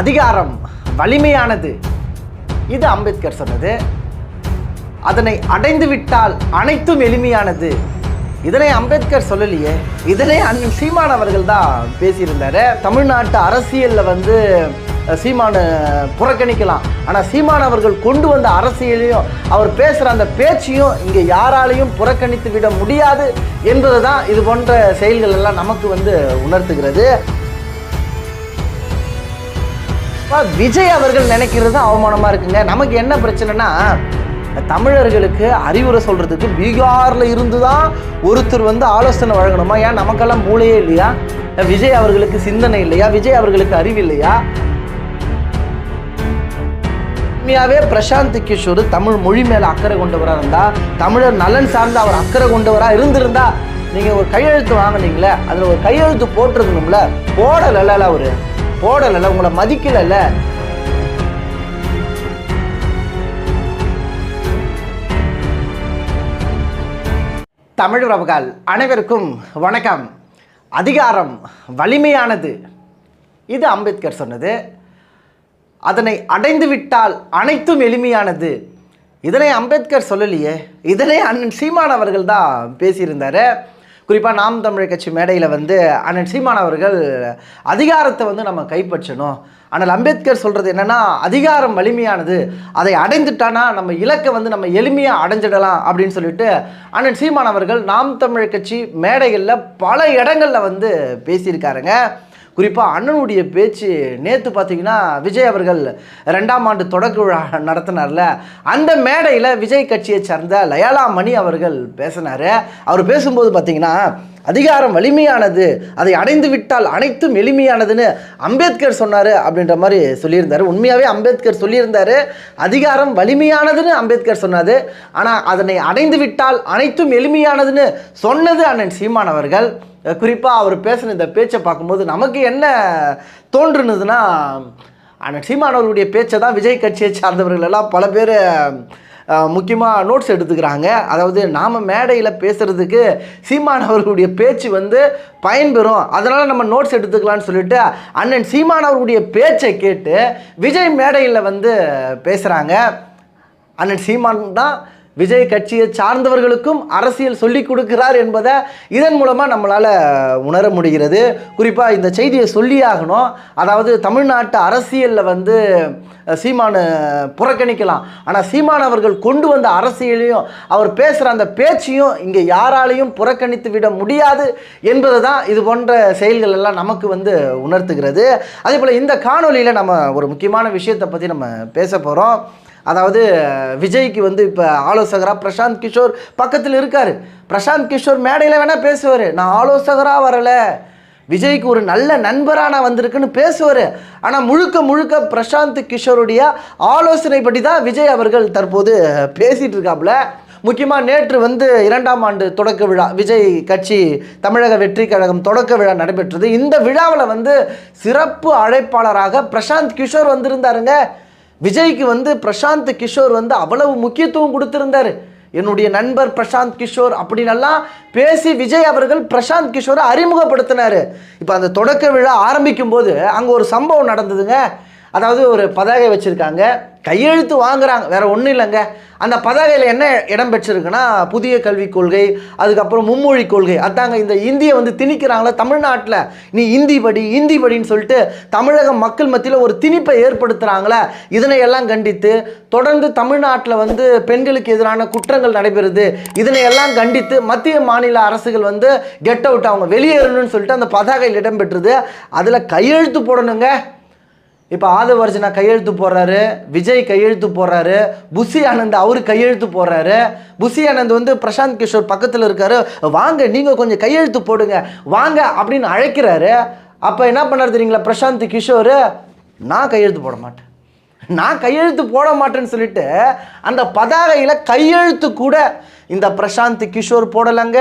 அதிகாரம் வலிமையானது, இது அம்பேத்கர் சொன்னது. அதனை அடைந்து விட்டால் அனைத்தும் எளிமையானது, இதனை அம்பேத்கர் சொல்லலையே, இதனை அண்ணன் சீமான் அவர்கள் தான் பேசியிருந்தாரு. தமிழ்நாட்டு அரசியலில் சீமானை புறக்கணிக்கலாம், ஆனால் சீமான் அவர்கள் கொண்டு வந்த அரசியலையும் அவர் பேசுகிற அந்த பேச்சையும் இங்கே யாராலையும் புறக்கணித்து விட முடியாது என்பது தான் இது போன்ற செயல்கள் எல்லாம் நமக்கு உணர்த்துகிறது. விஜய் அவர்கள் நினைக்கிறது அவமானமாக இருக்குங்க. நமக்கு என்ன பிரச்சனைனா, தமிழர்களுக்கு அறிவுரை சொல்கிறதுக்கு பீகாரில் இருந்து தான் ஒருத்தர் ஆலோசனை வழங்கணுமா? ஏன் நமக்கெல்லாம் மூளையே இல்லையா? விஜய் அவர்களுக்கு சிந்தனை இல்லையா? விஜய் அவர்களுக்கு அறிவு இல்லையா? உண்மையாகவே பிரசாந்த் கிஷோர் தமிழ் மொழி மேலே அக்கறை கொண்டவராக இருந்தால், தமிழர் நலன் சார்ந்து அவர் அக்கறை கொண்டவராக இருந்திருந்தா, நீங்கள் ஒரு கையெழுத்து வாங்கினீங்களே, அதில் ஒரு கையெழுத்து போட்டிருக்கணும்ல. போடலை, அவர் போடலை, உங்களை மதிக்கலைல்ல. தமிழ் உறவுகள் அனைவருக்கும் வணக்கம். அதிகாரம் வலிமையானது, இது அம்பேத்கர் சொன்னது. அதனை அடைந்து விட்டால் அனைத்தும் எளிமையானது, இதனை அம்பேத்கர் சொல்லலையே, இதனை அண்ணன் சீமான் அவர்கள் தான் பேசியிருந்தார். குறிப்பாக நாம் தமிழர் கட்சி மேடையில் அண்ணன் சீமான் அவர்கள் அதிகாரத்தை நம்ம கைப்பற்றணும். ஆனால் அம்பேத்கர் சொல்கிறது என்னென்னா, அதிகாரம் வலிமையானது, அதை அடைந்துட்டானா நம்ம இலக்கை நம்ம எளிமையாக அடைஞ்சிடலாம் அப்படின்னு சொல்லிட்டு அண்ணன் சீமான் அவர்கள் நாம் தமிழர் கட்சி மேடைகளில் பல இடங்களில் பேசியிருக்காருங்க. குறிப்பாக அண்ணனுடைய பேச்சு நேற்று பார்த்தீங்கன்னா, விஜய் அவர்கள் 2ஆம் ஆண்டு தொடக்க விழா நடத்தினார்ல, அந்த மேடையில் விஜய் கட்சியை சார்ந்த லயாலா மணி அவர்கள் பேசினார். அவர் பேசும்போது பார்த்தீங்கன்னா, அதிகாரம் வலிமையானது, அதை அடைந்து விட்டால் அனைத்தும் எளிமையானதுன்னு அம்பேத்கர் சொன்னார் அப்படின்ற மாதிரி சொல்லியிருந்தார். உண்மையாகவே அம்பேத்கர் சொல்லியிருந்தார், அதிகாரம் வலிமையானதுன்னு அம்பேத்கர் சொன்னார். ஆனால் அதனை அடைந்து விட்டால் அனைத்தும் எளிமையானதுன்னு சொன்னது அண்ணன் சீமான் அவர்கள். குறிப்பாக அவர் பேசின இந்த பேச்சை பார்க்கும்போது நமக்கு என்ன தோன்றுனதுன்னா, அண்ணன் சீமான் அவர்களுடைய பேச்சை தான் விஜய் கட்சியை சார்ந்தவர்கள் எல்லாம் பல பேர் முக்கியமாக நோட்ஸ் எடுத்துக்கிறாங்க. அதாவது நாம் மேடையில் பேசுகிறதுக்கு சீமான் அவர்களுடைய பேச்சு பயன்பெறும், அதனால் நம்ம நோட்ஸ் எடுத்துக்கலான்னு சொல்லிட்டு அண்ணன் சீமான் அவர்களுடைய பேச்சை கேட்டு விஜய் மேடையில் பேசுகிறாங்க. அண்ணன் சீமான் தான் விஜய் கட்சியை சார்ந்தவர்களுக்கும் அரசியல் சொல்லிக் கொடுக்கிறார் என்பதை இதன் மூலமாக நம்மளால் உணர முடிகிறது. குறிப்பாக இந்த செய்தியை சொல்லியாகணும். அதாவது தமிழ்நாட்டு அரசியலில் சீமானை புறக்கணிக்கலாம், ஆனால் சீமான் அவர்கள் கொண்டு வந்த அரசியலையும் அவர் பேசுகிற அந்த பேச்சையும் இங்கே யாராலையும் புறக்கணித்து விட முடியாது என்பது தான் இது போன்ற செயல்கள் எல்லாம் நமக்கு உணர்த்துகிறது. அதே போல் இந்த காணொலியில் நம்ம ஒரு முக்கியமான விஷயத்தை பற்றி நம்ம பேச போகிறோம். அதாவது விஜய்க்கு இப்போ ஆலோசகராக பிரசாந்த் கிஷோர் பக்கத்தில் இருக்கார். பிரசாந்த் கிஷோர் மேடையில் வேணால் பேசுவார், நான் ஆலோசகராக வரலை, விஜய்க்கு ஒரு நல்ல நண்பராக நான் வந்திருக்குன்னு பேசுவார். ஆனால் முழுக்க பிரசாந்த் கிஷோருடைய ஆலோசனைப்படி தான் விஜய் அவர்கள் தற்போது பேசிகிட்டு இருக்காப்புல. முக்கியமாக நேற்று 2ஆம் ஆண்டு தொடக்க விழா, விஜய் கட்சி தமிழக வெற்றி கழகம் தொடக்க விழா நடைபெற்றது. இந்த விழாவில் சிறப்பு அழைப்பாளராக பிரசாந்த் கிஷோர் வந்திருந்தாருங்க. விஜய்க்கு பிரசாந்த் கிஷோர் அவ்வளவு முக்கியத்துவம் கொடுத்திருந்தார். என்னுடைய நண்பர் பிரசாந்த் கிஷோர் அப்படின்னெல்லாம் பேசி விஜய் அவர்கள் பிரசாந்த் கிஷோரை அறிமுகப்படுத்தினார். இப்போ அந்த தொடக்க விழா ஆரம்பிக்கும் போது அங்கே ஒரு சம்பவம் நடந்ததுங்க. அதாவது ஒரு பதாகை வச்சுருக்காங்க, கையெழுத்து வாங்குறாங்க, வேறு ஒன்றும் இல்லைங்க. அந்த பதாகையில் என்ன இடம் பெற்றிருக்குன்னா, புதிய கல்விக் கொள்கை, அதுக்கப்புறம் மும்மொழி கொள்கை. அதாங்க இந்த இந்தியை திணிக்கிறாங்களே தமிழ்நாட்டில், நீ இந்தி படின்னு சொல்லிட்டு தமிழக மக்கள் மத்தியில் ஒரு திணிப்பை ஏற்படுத்துகிறாங்களே, இதனையெல்லாம் கண்டித்து தொடர்ந்து தமிழ்நாட்டில் பெண்களுக்கு எதிரான குற்றங்கள் நடைபெறுது, இதனையெல்லாம் கண்டித்து மத்திய மாநில அரசுகள் கெட் அவுட், அவங்க வெளியேறணும்னு சொல்லிட்டு அந்த பதாகையில் இடம் பெற்றது. அதில் கையெழுத்து போடணுங்க. இப்போ ஆதவ அர்ஜுனா கையெழுத்து போடுறாரு, விஜய் கையெழுத்து போடுறாரு, புஷி ஆனந்த் அவரு கையெழுத்து போடுறாரு. புஷி ஆனந்த் பிரசாந்த் கிஷோர் பக்கத்தில் இருக்காரு, வாங்க நீங்கள் கொஞ்சம் கையெழுத்து போடுங்க வாங்க அப்படின்னு அழைக்கிறாரு. அப்போ என்ன பண்ணார் தெரியுங்களா பிரசாந்த் கிஷோர், நான் கையெழுத்து போட மாட்டேன்னு சொல்லிட்டு அந்த பதாகையில் கையெழுத்து கூட இந்த பிரசாந்த் கிஷோர் போடலைங்க.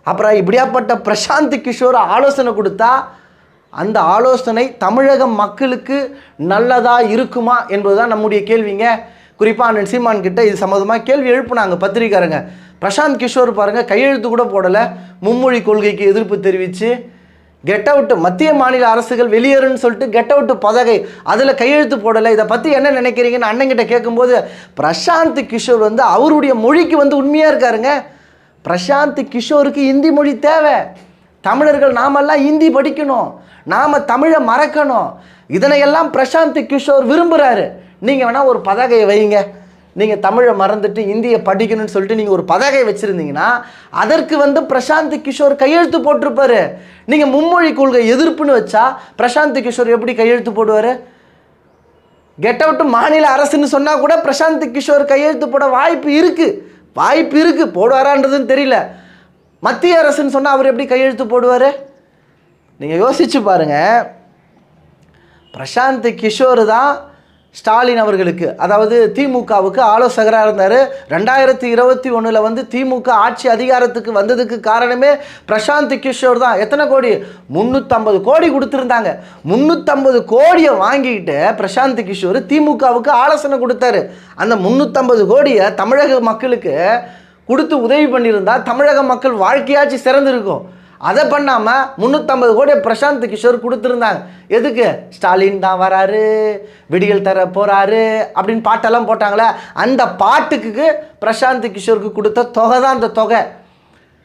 அப்புறம் இப்படியாப்பட்ட பிரசாந்த் கிஷோர் ஆலோசனை கொடுத்தா அந்த ஆலோசனை தமிழக மக்களுக்கு நல்லதாக இருக்குமா என்பதுதான் நம்முடைய கேள்விங்க. குறிப்பாக அண்ணன் சீமான் கிட்ட இது சம்மந்தமாக கேள்வி எழுப்புனாங்க பத்திரிக்காரங்க. பிரசாந்த் கிஷோர் பாருங்கள் கையெழுத்து கூட போடலை, மும்மொழி கொள்கைக்கு எதிர்ப்பு தெரிவித்து கெட் அவுட், மத்திய மாநில அரசுகள் வெளியேறுன்னு சொல்லிட்டு கெட் அவுட் பதகை அதில் கையெழுத்து போடலை. இதை பற்றி என்ன நினைக்கிறீங்கன்னு அண்ணங்கிட்ட கேட்கும்போது பிரசாந்த் கிஷோர் வந்து அவருடைய மொழிக்கு வந்து உண்மையாக இருக்காருங்க. பிரசாந்த் கிஷோருக்கு இந்தி மொழி தேவை. தமிழர்கள் நாமெல்லாம் இந்தி படிக்கணும், நாம் தமிழை மறக்கணும். இதனையெல்லாம் பிரசாந்த் கிஷோர் விரும்புகிறாரு. நீங்கள் வேணால் ஒரு பதாகையை வைங்க, நீங்கள் தமிழை மறந்துட்டு இந்தியை படிக்கணும்னு சொல்லிட்டு நீங்கள் ஒரு பதாகை வச்சுருந்தீங்கன்னா அதற்கு வந்து பிரசாந்த் கிஷோர் கையெழுத்து போட்டிருப்பாரு. நீங்கள் மும்மொழி கொள்கை எதிர்ப்புன்னு வச்சா பிரசாந்த் கிஷோர் எப்படி கையெழுத்து போடுவார்? கெட் அவுட் மாநில அரசுன்னு சொன்னால் கூட பிரசாந்த் கிஷோர் கையெழுத்து போட வாய்ப்பு இருக்குது. போடுவாரான்றதுன்னு தெரியல. மத்திய அரசுன்னு சொன்னால் அவர் எப்படி கையெழுத்து போடுவார்? நீங்கள் யோசிச்சு பாருங்கள். பிரசாந்த் கிஷோர் தான் ஸ்டாலின் அவர்களுக்கு, அதாவது திமுகவுக்கு ஆலோசகராக இருந்தார். 2021 வந்து திமுக ஆட்சி அதிகாரத்துக்கு வந்ததுக்கு காரணமே பிரசாந்த் கிஷோர் தான். எத்தனை கோடி? 350 கோடி கொடுத்துருந்தாங்க. 350 கோடியை வாங்கிக்கிட்டு பிரசாந்த் கிஷோர் திமுகவுக்கு ஆலோசனை கொடுத்தாரு. அந்த 350 கோடியை தமிழக மக்களுக்கு கொடுத்து உதவி பண்ணியிருந்தா தமிழக மக்கள் வாழ்க்கையாச்சு சிறந்திருக்கும். அதை பண்ணாமல் 350 கோடி பிரசாந்த் கிஷோர் கொடுத்துருந்தாங்க. எதுக்கு? ஸ்டாலின் தான் வராரு, விடியல் தர போகிறாரு அப்படின்னு பாட்டெல்லாம் போட்டாங்களே, அந்த பாட்டுக்கு பிரசாந்த் கிஷோருக்கு கொடுத்த தொகை தான் அந்த தொகை.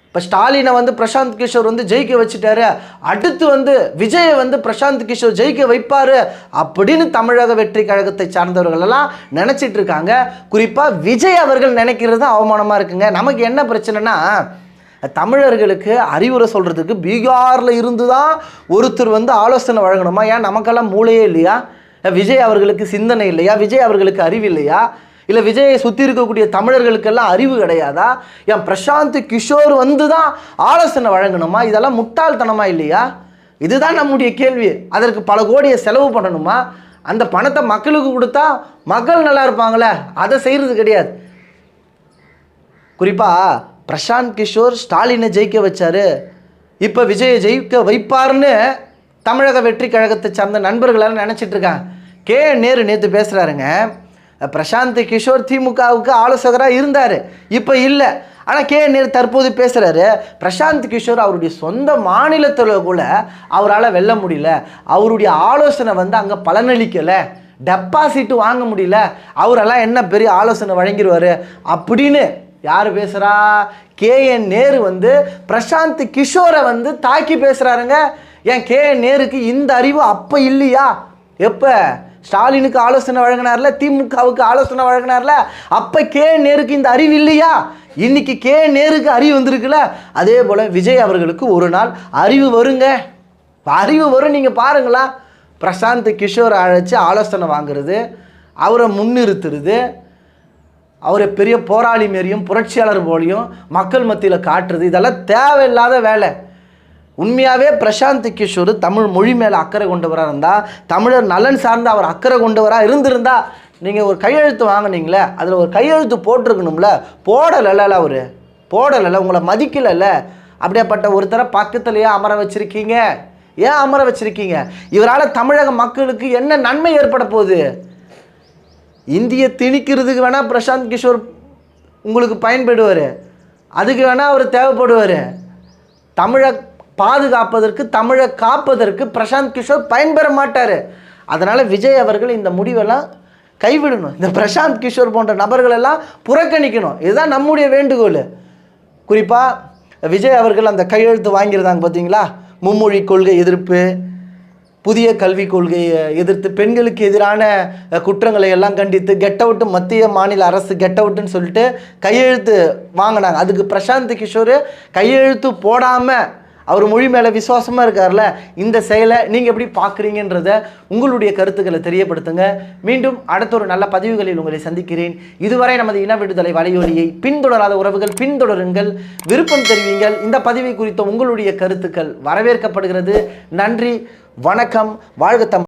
இப்போ ஸ்டாலினை வந்து பிரசாந்த் கிஷோர் வந்து ஜெயிக்க வச்சுட்டாரு, அடுத்து வந்து விஜயை வந்து பிரசாந்த் கிஷோர் ஜெயிக்க வைப்பார் அப்படின்னு தமிழக வெற்றி கழகத்தை சார்ந்தவர்கள் எல்லாம் நினச்சிட்டு இருக்காங்க. குறிப்பாக விஜய் அவர்கள் நினைக்கிறது தான் அவமானமாக இருக்குங்க. நமக்கு என்ன பிரச்சனைனா, தமிழர்களுக்கு அறிவுரை சொல்கிறதுக்கு பீகாரில் இருந்து தான் ஒருத்தர் வந்து ஆலோசனை வழங்கணுமா? ஏன் நமக்கெல்லாம் மூளையே இல்லையா? விஜய் அவர்களுக்கு சிந்தனை இல்லையா? விஜய் அவர்களுக்கு அறிவு இல்லையா? இல்லை விஜயை சுற்றி இருக்கக்கூடிய தமிழர்களுக்கெல்லாம் அறிவு கிடையாதா? ஏன் பிரசாந்த் கிஷோர் வந்து தான் ஆலோசனை வழங்கணுமா? இதெல்லாம் முட்டாள்தனமாக இல்லையா? இதுதான் நம்முடைய கேள்வி. அதற்கு பல கோடியை செலவு பண்ணணுமா? அந்த பணத்தை மக்களுக்கு கொடுத்தா மக்கள் நல்லா இருப்பாங்களே, அதை செய்கிறது கிடையாது. குறிப்பாக பிரசாந்த் கிஷோர் ஸ்டாலினை ஜெயிக்க வச்சார், இப்போ விஜயை ஜெயிக்க வைப்பார்னு தமிழக வெற்றி கழகத்தை சார்ந்த நண்பர்களெல்லாம் நினச்சிட்டு இருக்காங்க. நேரு நேற்று பேசுகிறாருங்க, பிரசாந்த் கிஷோர் திமுகவுக்கு ஆலோசகராக இருந்தார், இப்போ இல்லை. ஆனால் நேரு தற்போது பேசுகிறாரு, பிரசாந்த் கிஷோர் அவருடைய சொந்த மாநிலத்தில் கூட அவரால் வெல்ல முடியல, அவருடைய ஆலோசனை வந்து அங்கே பலனளிக்கலை, டெபாசிட் வாங்க முடியல, அவரெல்லாம் என்ன பெரிய ஆலோசனை வழங்கிடுவார் அப்படின்னு யார் பேசுகிறா? நேரு வந்து பிரசாந்த் கிஷோரை வந்து தாக்கி பேசுகிறாருங்க. ஏன் நேருக்கு இந்த அறிவு அப்போ இல்லையா? எப்போ ஸ்டாலினுக்கு ஆலோசனை வழங்கினார்ல, திமுகவுக்கு ஆலோசனை வழங்கினார்ல, அப்போ நேருக்கு இந்த அறிவு இல்லையா? இன்னைக்கு நேருக்கு அறிவு வந்திருக்குல்ல, அதே போல் விஜய் அவர்களுக்கு ஒரு நாள் அறிவு வருங்க. அறிவு வரும், நீங்கள் பாருங்களா. பிரசாந்த் கிஷோரை அழைச்சி ஆலோசனை வாங்குறது, அவரை முன்னிறுத்துறது, அவரை பெரிய போராளி மாரியும் புரட்சியாளர் போலையும் மக்கள் மத்தியில் காட்டுறது, இதெல்லாம் தேவையில்லாத வேலை. உண்மையாகவே பிரசாந்த் கிஷோர் தமிழ் மொழி மேலே அக்கறை கொண்டவராக இருந்தால், தமிழர் நலன் சார்ந்து அவர் அக்கறை கொண்டவராக இருந்திருந்தால், நீங்கள் ஒரு கையெழுத்து வாங்கினீங்களே, அதில் ஒரு கையெழுத்து போட்டிருக்கணும்ல, போடலைல்ல, அவர் போடலைல்ல, உங்களை மதிக்கலைல்ல. அப்படியேப்பட்ட ஒருத்தரை பக்கத்துலையே அமர வச்சுருக்கீங்க. ஏன் அமர வச்சுருக்கீங்க? இவரால் தமிழக மக்களுக்கு என்ன நன்மை ஏற்பட போகுது? இந்தியை திணிக்கிறதுக்கு வேணால் பிரசாந்த் கிஷோர் உங்களுக்கு பயன்படுவார், அதுக்கு வேணால் அவர் தேவைப்படுவார். தமிழை பாதுகாப்பதற்கு, தமிழை காப்பதற்கு பிரசாந்த் கிஷோர் பயன்பெற மாட்டார். அதனால் விஜய் அவர்கள் இந்த முடிவெல்லாம் கைவிடணும். இந்த பிரசாந்த் கிஷோர் போன்ற நபர்களெல்லாம் புறக்கணிக்கணும். இதுதான் நம்முடைய வேண்டுகோள். குறிப்பாக விஜய் அவர்கள் அந்த கையெழுத்து வாங்கியிருந்தாங்க பார்த்தீங்களா, மும்மொழி கொள்கை எதிர்ப்பு, புதிய கல்விக் கொள்கையை எதிர்த்து, பெண்களுக்கு எதிரான குற்றங்களை எல்லாம் கண்டித்து கெட் அவுட்டு, மத்திய மாநில அரசு கெட் அவுட்டுன்னு சொல்லிட்டு கையெழுத்து வாங்கினாங்க. அதுக்கு பிரசாந்த் கிஷோர் கையெழுத்து போடாமல் அவர் மொழி மேலே விசுவாசமாக இருக்கார்ல, இந்த செயலை நீங்கள் எப்படி பார்க்குறீங்கன்றத உங்களுடைய கருத்துக்களை தெரியப்படுத்துங்க. மீண்டும் அடுத்த ஒரு நல்ல பதிவுகளில் உங்களை சந்திக்கிறேன். இதுவரை நமது இன விடுதலை வலையொலியை பின்தொடராத உறவுகள் பின்தொடருங்கள், விருப்பம் தெரிவிங்கள். இந்த பதிவை குறித்த உங்களுடைய கருத்துக்கள் வரவேற்கப்படுகிறது. நன்றி, வணக்கம், வாழ்க தமிழ்.